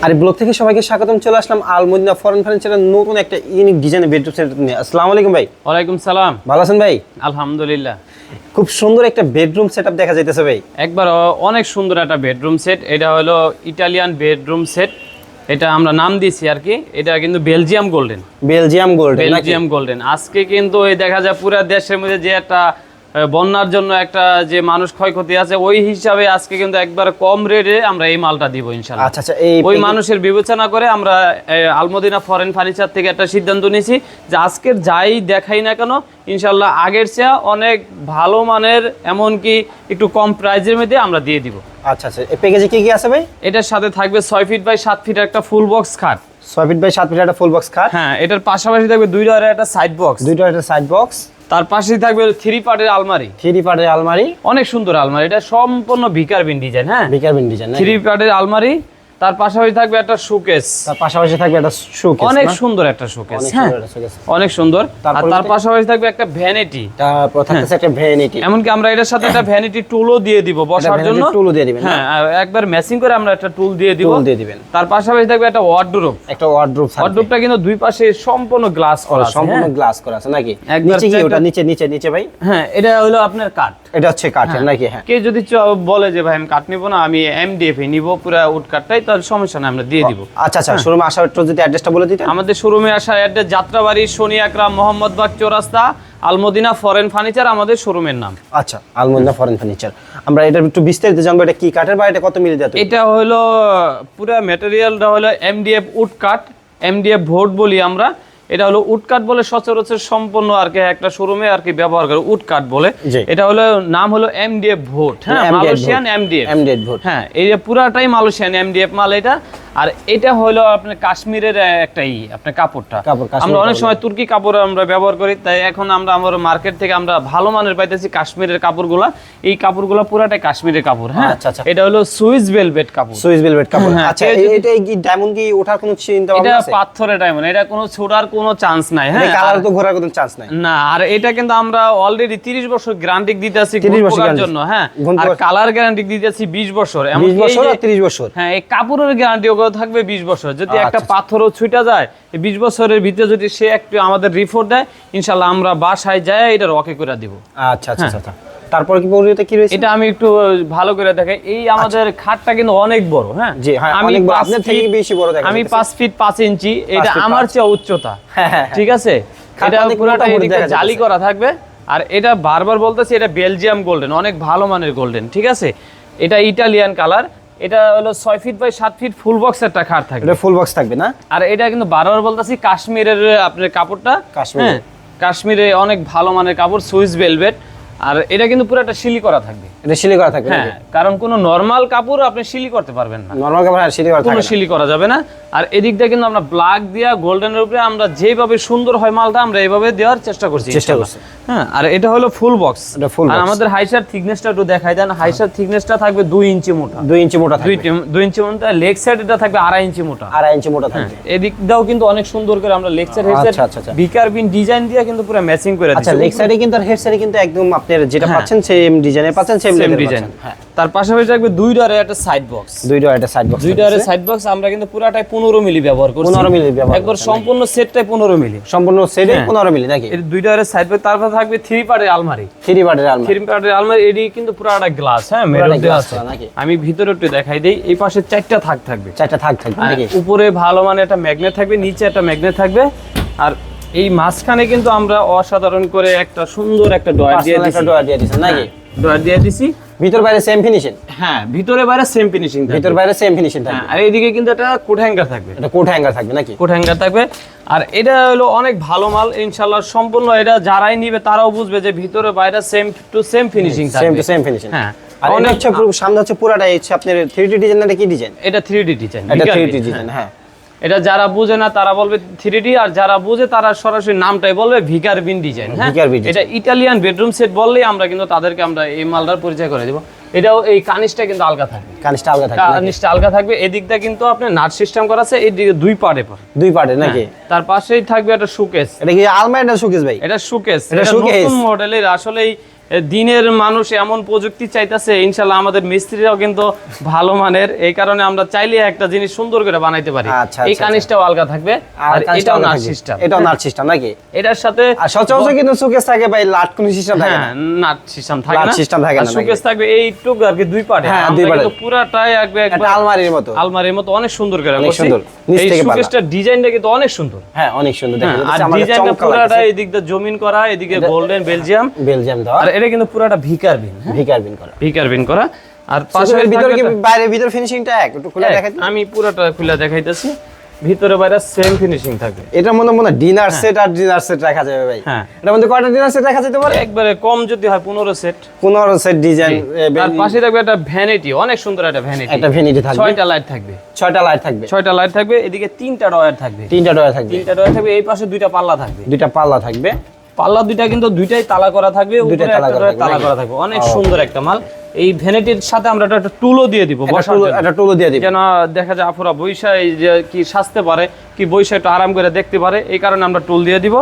আর blog থেকে সবাইকে স্বাগতম। চলে আসলাম আল মদিনা ফরেন ফার্নিচারের নতুন একটা ইউনিক ডিজাইনের বেডরুম সেট নিয়ে। আসসালামু আলাইকুম ভাই। ওয়ালাইকুম সালাম। ভালো আছেন ভাই? আলহামদুলিল্লাহ। খুব সুন্দর একটা বেডরুম সেটআপ দেখা যাইতেছে ভাই। একবার অনেক সুন্দর একটা বেডরুম সেট। এটা হলো ইটালিয়ান বেডরুম সেট। এটা আমরা নাম দিয়েছি আর কি। এটা কিন্তু বেলজিয়াম গোল্ডেন। বেলজিয়াম গোল্ডেন আজকে কিন্তু এই দেখা যায় পুরো দেশের মধ্যে যে একটা বন্যার জন্য একটা যে মানুষ ক্ষয়ক্ষতি আছে, ওই হিসাবে আজকে কিন্তু একবার কম রেটে আমরা এই মালটা দিব ইনশাআল্লাহ। আচ্ছা, ওই মানুষের বিবেচনা করে আমরা আল মদিনা ফরেন ফার্নিচার থেকে একটা সিদ্ধান্ত নিয়েছি যে আজকের যাই দেখাই না কেন ইনশাআল্লাহ আগের চেয়ে অনেক ভালো মানের, এমনকি একটু কম প্রাইজের মধ্যে আমরা দিয়ে দিব। আচ্ছা, এই প্যাকেজে কি কি আছে ভাই? এটার সাথে থাকবে 6 ফিট বাই 7 ফিট একটা ফুল বক্স খাট। 6 ফিট বাই 7 ফিট একটা ফুল বক্স খাট। হ্যাঁ, এটার পাশাপাশি থাকবে দুইটা একটা সাইড বক্স। তার পাশেই থাকবে 3 পার্টের আলমারি। অনেক সুন্দর আলমারি। এটা সম্পূর্ণ ভিকার বিন ডিজাইন। হ্যাঁ, 3 পার্টের আলমারি। তার পাশাপাশি থাকবে একটা শোকেস। অনেক সুন্দর একটা শোকেস। হ্যাঁ, অনেক সুন্দর। আর তার পাশাপাশি থাকবে একটা ভ্যানিটি। এমনকি আমরা এটার সাথে একটা ভ্যানিটি টুলও দিয়ে দিব বসার জন্য। হ্যাঁ, একবার ম্যাচিং করে আমরা একটা টুল দিয়ে দিব। তার পাশাপাশি থাকবে একটা ওয়ার্ডরোব। ওয়ার্ডরোবটা কিন্তু দুই পাশে সম্পূর্ণ গ্লাস করা আছে। নাকি নিচে কি ওটা নিচে ভাই? হ্যাঁ, এটা হলো আপনার কাঠ। এটা হচ্ছে কাঠের নাকি? হ্যাঁ, কে যদি বলে যে ভাই আমি কাঠ নিব না, আমি এমডিএফ নিব পুরো উড কাঠটাই, তার সমস্যা না, আমরা দিয়ে দিব। আচ্ছা, শোরুমে আসার একটু যদি অ্যাড্রেসটা বলে দিতেন। আমাদের শোরুমে আসার অ্যাড্রেস যাত্রাবাড়ি শনি আকরাম মোহাম্মদবাগ চৌরাস্তা, আল মদিনা ফরেন ফার্নিচার আমাদের শোরুমের নাম। আচ্ছা, আল মদিনা ফরেন ফার্নিচার। আমরা এটা একটু বিস্তারিত জানবো। এটা কি কাঠের বা এটা কত মিলি দেয়? এটা হলো পুরো ম্যাটেরিয়ালটা হলো এমডিএফ উড কাঠ, এমডিএফ ভোট বলি আমরা। এটা হলো উড কাঠ বলে সচরাচর সম্পূর্ণ আর কি একটা শোরুমে আর কি ব্যবহার করে উড কাঠ বলে। এটা হলো নাম হলো এমডিএফ ভোট। হ্যাঁ, মালয়েশিয়ান এমডিএফ ভোট। হ্যাঁ, এই পুরাটাই মালয়েশিয়ান এমডিএফ মাল এটা। আর এটা হলো আপনার কাশ্মীরের একটাই আপনার কাপড়টা। আমরা অনেক সময় তুর্কি কাপড় আমরা ব্যবহার করি, তাই এখন আমরা আমার মার্কেট থেকে আমরা ভালো মানের পাইতেছি কাশ্মীরের কাপড়গুলা। এই কাপড়গুলা পুরাটাই কাশ্মীরের কাপড়। হ্যাঁ, এটা হলো সুইস ভেলভেট কাপড়। আচ্ছা, এটা কি ডায়মন্ড কি ওঠার কোনো চিন্তা ভাবনা আছে? এটা পাথরের ডায়মন্ড। এটা কোনো ছোড়ার কোনো চান্স নাই। হ্যাঁ, কালার তো ঘোরার কোনো চান্স নাই না। আর এটা কিন্তু আমরা অলরেডি 30 বছর গ্যারান্টি দিতেছি ঘোরার জন্য। হ্যাঁ, আর কালার গ্যারান্টি দিতেছি 20 বছর। 20 বছর আর 30 বছর। হ্যাঁ, এই কাপড়ের গ্যারান্টি থাকবে 20 বছর। যদি একটা পাথরও ছুটা যায়, এই 20 বছরের ভিতরে যদি সে একটু আমাদের রিপোর্ট দেয়, ইনশাআল্লাহ আমরা বাসায় যায় এটা রকে করে দিব। আচ্ছা। তারপর কি পরিতে কি রয়েছে? এটা আমি একটু ভালো করে দেখাই। এই আমাদের খাটটা কিন্তু অনেক বড়। হ্যাঁ, আমি আপনার থেকে বেশি বড় দেখাই। আমি 5 ফিট 5 ইঞ্চি। এটা আমার চেয়ে উচ্চতা। ঠিক আছে, এটা পুরোটা এদিকে জালি করা থাকবে। আর এটা বারবার বলতেছি, এটা বেলজিয়াম গোল্ডেন, অনেক ভালো মানের গোল্ডেন। ঠিক আছে, এটা ইটালিয়ান কালার। এটা হলো 6 feet by 7 feet full box একটা খাট থাকবে। এটা ফুল বক্স থাকবে না? আর এটা কিন্তু বারবার বলতেছি কাশ্মীরের আপনার কাপড়টা। কাশ্মীরে অনেক ভালো মানের কাপড়, সুইস ভেলভেট। আর এটা কিন্তু পুরো একটা শিলি করা থাকবে। এটা শিলি করা থাকবে? হ্যাঁ, কারণ কোনো নরমাল কাপড় আপনি শিলি করতে পারবেন না। নরমাল কাপড় আর শিলি করা থাকবে না, শিলি করা যাবে না। আর এদিকটা কিন্তু আমরা ব্ল্যাক দিয়া গোল্ডেনের উপরে আমরা যেভাবে সুন্দর হয় মালটা আমরা এইভাবে দেওয়ার চেষ্টা করছি। হ্যাঁ, আর এটা হলো ফুল বক্স। আর আমাদের হাইসার থিকনেসটা একটু দেখাই দেন। হাইসার থিকনেসটা থাকবে 2 ইঞ্চি মোটা। 2 ইঞ্চি মোটা থাকবে। 2 ইঞ্চি মোটা। লেগ সাইড এটা থাকবে 2.5 ইঞ্চি মোটা। 2.5 ইঞ্চি মোটা থাকবে। এদিকটাও কিন্তু অনেক সুন্দর করে আমরা লেগ সাইড হেড সাইড বিকার বিন ডিজাইন দিয়ে কিন্তু পুরো ম্যাচিং করে দিয়েছি। আচ্ছা, লেগ সাইডে কিন্তু আর হেড সাইডে কিন্তু একদম আপনারা যেটা পাচ্ছেন সেম ডিজাইনে পাচ্ছেন, সেম ডিজাইন। হ্যাঁ, তার পাশাপাশি থাকবে দুইটার একটা সাইড বক্স। দুইটার সাইড বক্স আমরা কিন্তু পুরাটাই 15 মিলি ব্যবহার করছি। 15 মিলি ব্যবহার একবার সম্পূর্ণ সেটটাই 15 মিলি। সম্পূর্ণ সেটে 15 মিলি নাকি? এর দুইটার সাইড বক্স। তারপর থাকবে 3 পার্টের আলমারি। 3 পার্টের আলমারি। এডি কিন্তু পুরাটা গ্লাস। হ্যাঁ, মেরুন দেওয়া আছে। আমি ভিতরে একটু দেখাই দেই। এই পাশে 4টা থাক থাকবে। 4টা থাক থাকবে নাকি? উপরে ভালো মানে একটা ম্যাগনেট থাকবে, নিচে একটা ম্যাগনেট থাকবে। আর এই মাঝখানে কিন্তু আমরা অসাধারণ করে একটা সুন্দর একটা ডয়ার দিয়ে দিয়েছি নাকি? ডয়ার দিয়ে দিছি। ভিতর বাইরে সেম ফিনিশিং। হ্যাঁ, ভিতরে বাইরে সেম ফিনিশিং থাকবে। ভিতর বাইরে সেম ফিনিশিং থাকবে। আর এইদিকে কিন্তু একটা কোট হ্যাঙ্গার থাকবে। এটা কোট হ্যাঙ্গার থাকবে নাকি? কোট হ্যাঙ্গার থাকবে। আর এটা হলো অনেক ভালো মাল ইনশাআল্লাহ। সম্পূর্ণ এটা যারাই নিবে তারাও বুঝবে যে ভিতরে বাইরে সেম টু সেম ফিনিশিং থাকবে। Same to same finishing. হ্যাঁ, আর অনেক সামনে হচ্ছে পুরাটাই হচ্ছে আপনার 3D ডিজাইন। এটা কি ডিজাইন? এটা 3D ডিজাইন। এটা 3D ডিজাইন। হ্যাঁ, এটা যারা বুঝে না তারা বলবে 3D, আর যারা বুঝে তারা সরাসরি নামটাই বলবে ভিকার বিন ডিজাইন। হ্যাঁ, এটা ইটালিয়ান বেডরুম সেট বললেই আমরা কিন্তু তাদেরকে আমরা এই মালটার পরিচয় করে দেব। এটাও এই কানিসটা কিন্তু আলগা থাকবে। কানিসটা আলগা থাকবে। এদিকটা কিন্তু আপনার নাট সিস্টেম করা আছে। এইদিকে 2 পার্টে নাকি? তার পাশেই থাকবে একটা শোকেস। এটা কি আলমারি না শোকেস ভাই? এটা শোকেস। এটা নতুন মডেলের। আসলে দিনের মানুষ এমন প্রযুক্তি চাইতেছে, ইনশাল্লাহ আমাদের মিস্ত্রিরাও কিন্তু ভালো মানের, এই কারণে আমরা চাইলে একটা জিনিস সুন্দর করে বানাইতে পারি। এই কানিসটাও আলগা থাকবে, আর এটাও নাট সিস্টেম, এটাও নাট সিস্টেম নাকি? এটার সাথে আর সচরাচর কিন্তু সুকেস থাকে ভাই, লাট কোন সিস্টেম থাকে না, নাট সিস্টেম থাকে না, লাট সিস্টেম থাকে না, সুকেস থাকবে এইটুকু আর কি দুই পার্টে। হ্যাঁ, দুই পার্টে কিন্তু পুরাটাই একবার আলমারির মতো, আলমারির মতো অনেক সুন্দর করে অনেক করছি। সুন্দর, নিচ এই থেকে পালা। সুকেসটার ডিজাইনটা কিন্তু অনেক সুন্দর। হ্যাঁ, অনেক সুন্দর দেখেন, আর ডিজাইনটা পুরাটা এদিক দিয়ে জমিন করা, এদিকে গোল্ডেন বেলজিয়াম দেওয়া, আর এটা কিন্তু পুরাটা ভিকার বিন, ভিকার বিন করা। আর পাশের ভিতরে কি বাইরে ভিতর ফিনিশিংটা একটু খুলে দেখাই, আমি পুরাটা খুলে দেখাইতেছি, ভিতরে বাইরে সেম ফিনিশিং থাকবে। এটার মধ্যে ডিনার সেট আর ডিনার সেট রাখা যাবে ভাই। হ্যাঁ, এটার মধ্যে কয়টা ডিনার সেট রাখা যেতে পারে? একবারে কম যদি হয় 15 সেট, 15 সেট ডিজাইন। আর পাশে থাকবে একটা ভ্যানিটি, অনেক সুন্দর একটা ভ্যানিটি, একটা ভ্যানিটি থাকবে, 6টা লাইট থাকবে, 6টা লাইট থাকবে, 6টা লাইট থাকবে, এদিকে 3টা ডয়ার থাকবে, 3টা ডয়ার থাকবে, 3টা ডয়ার থাকবে, এই পাশে 2টা পাল্লা থাকবে, 2টা পাল্লা থাকবে, পাল্লা দুইটা কিন্তু দুইটাই তালা করা থাকবে, উপরে একটা তালা করা থাকবে, অনেক সুন্দর একটা মাল। এই ভ্যানিটির সাথে আমরা একটা টুলও দিয়ে দিব, বসার জন্য একটা টুলও দিয়ে দিব, যেন দেখা যায় আপুরা বৈশা এই যে কি সাজতে পারে, কি বৈশা একটু আরাম করে দেখতে পারে, এই কারণে আমরা টুল দিয়ে দিব।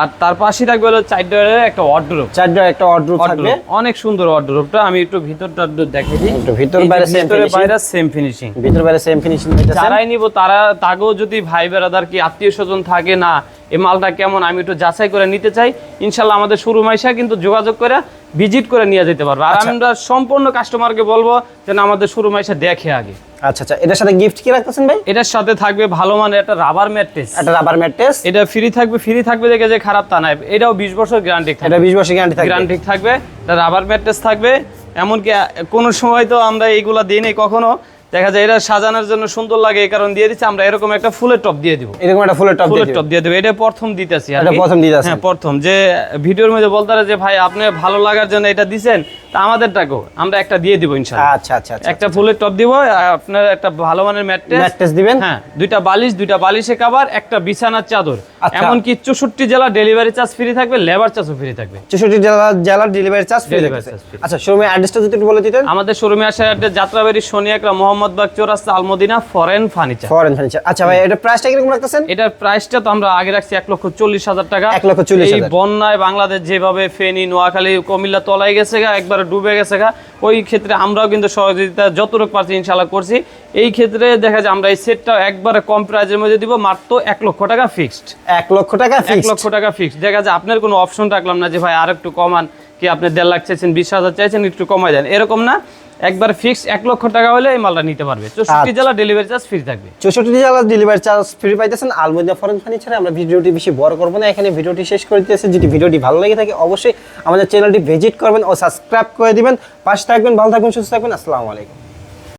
আর তার পাশে থাকবে হলো 4 ডয়ারের একটা ওয়ার্ডরোব, 4 ডয়ারের একটা ওয়ার্ডরোব থাকবে, অনেক সুন্দর ওয়ার্ডরোবটা। আমি একটু ভিতরটা দেখাই দিই, একটু ভিতর বাইরে সেম ফিনিশিং, ভিতর বাইরে সেম ফিনিশিং। যারাই নিব তাকেও যদি ভাই বেরাদার কি আত্মীয় স্বজন থাকে, না এই মালটা কেমন আমি একটু যাচাই করে নিতে চাই, ইনশাল্লাহ আমাদের শোরুম আইসা কিন্তু যোগাযোগ করে ভিজিট করে নিয়ে যেতে পারবে। আর আমরা সম্পূর্ণ কাস্টমারকে বলবো যেন আমাদের শোরুম আইসা দেখে আগে। আচ্ছা আচ্ছা, এটার সাথে গিফট কি রাখতেছেন ভাই? এটার সাথে থাকবে ভালো মানের একটা রাবার ম্যাট্রেস, একটা রাবার ম্যাট্রেস, এটা ফ্রি থাকবে দেখে যে খারাপ তা নয়, এটাও 20 বছর গ্যারান্টি থাকবে, এটা 20 বছর গ্যারান্টি থাকবে, এটা রাবার ম্যাট্রেস থাকবে। এমনকি কোনো সময় তো আমরা এইগুলা দিই নাই কখনো, দেখা যায় এটা সাজানোর জন্য সুন্দর লাগে এই কারণে দিয়ে দিচ্ছি, আমরা এরকম একটা ফুলের টপ দিয়ে দিব, এরকম একটা ফুলের টপ দিয়ে দেব। এটা প্রথম দিতেছি, এটা প্রথম দিতেছি, হ্যাঁ প্রথম, যে ভিডিওর মধ্যে বলতারে যে ভাই আপনি ভালো লাগার জন্য এটা দিবেন, তা আমাদেরটাকেও আমরা একটা দিয়ে দিব ইনশাআল্লাহ। আচ্ছা আচ্ছা, একটা ফুলের টপ দিব, আপনার একটা ভালো মানের ম্যাট্রেস দিবেন, হ্যাঁ, দুইটা বালিশে কভার, একটা বিছানার চাদর, এমনকি 64 জেলা ডেলিভারি চার্জ ফ্রি থাকবে, লেবার চার্জও ফ্রি থাকবে, 64 জেলার ডেলিভারি চার্জ ফ্রি থাকবে। আচ্ছা, শোরুমের অ্যাড্রেসটা যদি একটু বলে দিতেন। আমাদের শোরুমে আসার অ্যাড্রেস যাত্রাবাড়ি শনি একরা মোহাম্মদবাগ চৌরাস্তা আলমদিনা ফরেন ফার্নিচার। আচ্ছা ভাই, এটা প্রাইসটা কিরকম রাখতেছেন? এটার প্রাইসটা তো আমরা আগে রাখছি 1,40,000 টাকা। 1,40,000। এই বন্যায় বাংলাদেশ যেভাবে ফেনী, নোয়াখালী, কুমিল্লা তলায় গেছে গা, একবারে ডুবে গেছে গা, ওই ক্ষেত্রে আমরাও কিন্তু সহযোগিতা যতটুকু পারছি ইনশাআল্লাহ করছি। এই ক্ষেত্রে দেখা যায় আমরা এই সেটটা একবারে কম প্রাইসের মধ্যে দিব, মাত্র 1 লক্ষ টাকা ফিক্সড। 1 লক্ষ টাকা ফিক্সড, 1 লক্ষ টাকা ফিক্সড। দেখা যায় আপনার কোনো অপশন রাখলাম না যে ভাই আর একটু কমান, কি আপনি 1.5 লাখ চাইছেন, 20,000 চাইছেন, একটু কমাই দেন, এরকম না, একবার ফিক্স 1 লক্ষ টাকা হলে এই মালটা নিতে পারবে। 64 জেলা ডেলিভারি চার্জ ফ্রি থাকবে, 64 জেলা ডেলিভারি চার্জ ফ্রি পাইতেছেন আলমদিনা ফরেন ফার্নিচারে। আমরা ভিডিওটি বেশি বড় করব না, এখানে ভিডিওটি শেষ করে দিতেছি। যদি ভিডিওটি ভালো লেগে থাকে অবশ্যই আমাদের চ্যানেলটি ভিজিট করবেন ও সাবস্ক্রাইব করে দিবেন। পাশে থাকবেন, ভালো থাকবেন, সুস্থ থাকবেন। আসসালামু আলাইকুম।